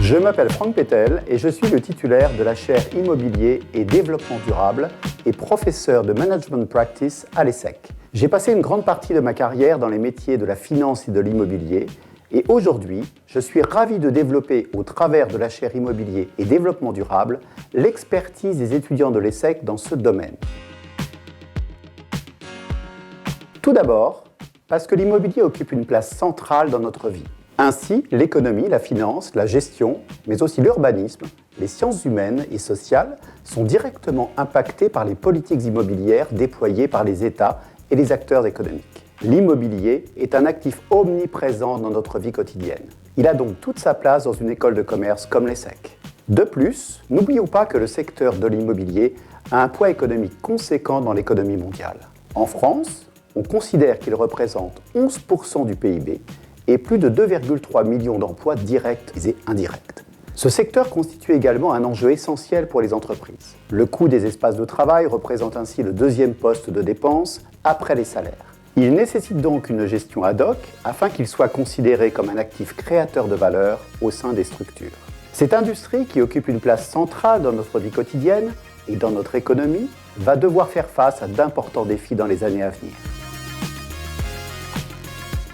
Je m'appelle Franck Pétel et je suis le titulaire de la chaire Immobilier et Développement Durable et professeur de Management Practice à l'ESSEC. J'ai passé une grande partie de ma carrière dans les métiers de la finance et de l'immobilier et aujourd'hui, je suis ravi de développer au travers de la chaire Immobilier et Développement Durable l'expertise des étudiants de l'ESSEC dans ce domaine. Tout d'abord, parce que l'immobilier occupe une place centrale dans notre vie. Ainsi, l'économie, la finance, la gestion, mais aussi l'urbanisme, les sciences humaines et sociales sont directement impactés par les politiques immobilières déployées par les États et les acteurs économiques. L'immobilier est un actif omniprésent dans notre vie quotidienne. Il a donc toute sa place dans une école de commerce comme l'ESSEC. De plus, n'oublions pas que le secteur de l'immobilier a un poids économique conséquent dans l'économie mondiale. En France, on considère qu'il représente 11% du PIB et plus de 2,3 millions d'emplois directs et indirects. Ce secteur constitue également un enjeu essentiel pour les entreprises. Le coût des espaces de travail représente ainsi le deuxième poste de dépense après les salaires. Il nécessite donc une gestion ad hoc afin qu'il soit considéré comme un actif créateur de valeur au sein des structures. Cette industrie, qui occupe une place centrale dans notre vie quotidienne et dans notre économie, va devoir faire face à d'importants défis dans les années à venir.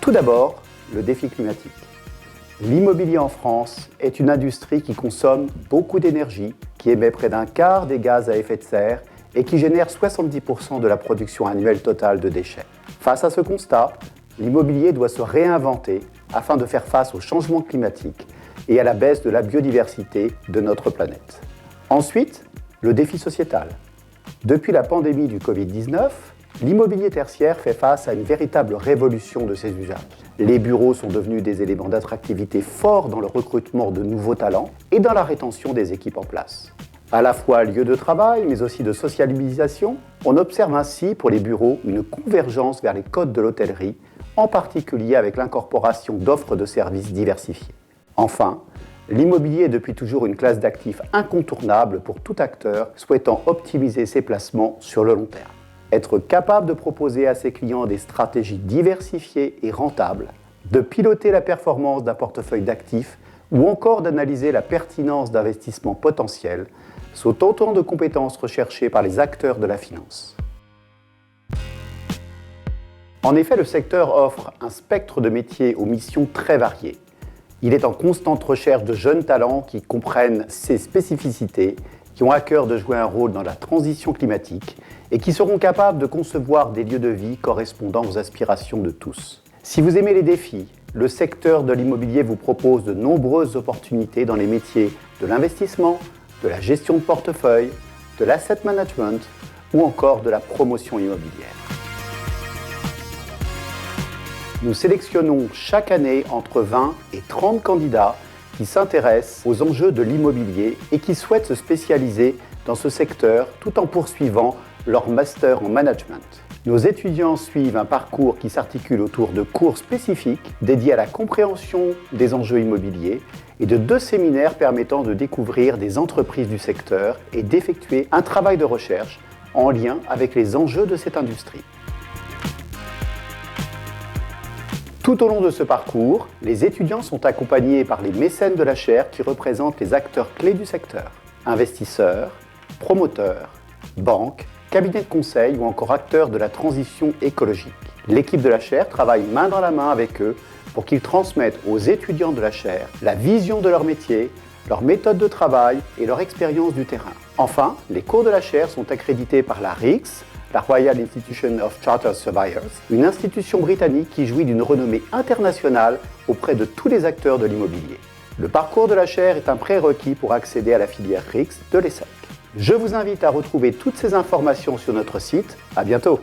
Tout d'abord, le défi climatique. L'immobilier en France est une industrie qui consomme beaucoup d'énergie, qui émet près d'un quart des gaz à effet de serre et qui génère 70% de la production annuelle totale de déchets. Face à ce constat, l'immobilier doit se réinventer afin de faire face au changement climatique et à la baisse de la biodiversité de notre planète. Ensuite, le défi sociétal. Depuis la pandémie du Covid-19, l'immobilier tertiaire fait face à une véritable révolution de ses usages. Les bureaux sont devenus des éléments d'attractivité forts dans le recrutement de nouveaux talents et dans la rétention des équipes en place. À la fois lieu de travail, mais aussi de socialisation, on observe ainsi pour les bureaux une convergence vers les codes de l'hôtellerie, en particulier avec l'incorporation d'offres de services diversifiées. Enfin, l'immobilier est depuis toujours une classe d'actifs incontournable pour tout acteur souhaitant optimiser ses placements sur le long terme. Être capable de proposer à ses clients des stratégies diversifiées et rentables, de piloter la performance d'un portefeuille d'actifs ou encore d'analyser la pertinence d'investissements potentiels sont autant de compétences recherchées par les acteurs de la finance. En effet, le secteur offre un spectre de métiers aux missions très variées. Il est en constante recherche de jeunes talents qui comprennent ses spécificités, qui ont à cœur de jouer un rôle dans la transition climatique et qui seront capables de concevoir des lieux de vie correspondant aux aspirations de tous. Si vous aimez les défis, le secteur de l'immobilier vous propose de nombreuses opportunités dans les métiers de l'investissement, de la gestion de portefeuille, de l'asset management ou encore de la promotion immobilière. Nous sélectionnons chaque année entre 20 et 30 candidats qui s'intéressent aux enjeux de l'immobilier et qui souhaitent se spécialiser dans ce secteur tout en poursuivant leur master en management. Nos étudiants suivent un parcours qui s'articule autour de cours spécifiques dédiés à la compréhension des enjeux immobiliers et de 2 séminaires permettant de découvrir des entreprises du secteur et d'effectuer un travail de recherche en lien avec les enjeux de cette industrie. Tout au long de ce parcours, les étudiants sont accompagnés par les mécènes de la chaire qui représentent les acteurs clés du secteur. Investisseurs, promoteurs, banques, cabinets de conseil ou encore acteurs de la transition écologique. L'équipe de la chaire travaille main dans la main avec eux pour qu'ils transmettent aux étudiants de la chaire la vision de leur métier, leur méthode de travail et leur expérience du terrain. Enfin, les cours de la chaire sont accrédités par la RICS, la Royal Institution of Chartered Surveyors, une institution britannique qui jouit d'une renommée internationale auprès de tous les acteurs de l'immobilier. Le parcours de la chaire est un prérequis pour accéder à la filière RICS de l'ESSEC. Je vous invite à retrouver toutes ces informations sur notre site. À bientôt!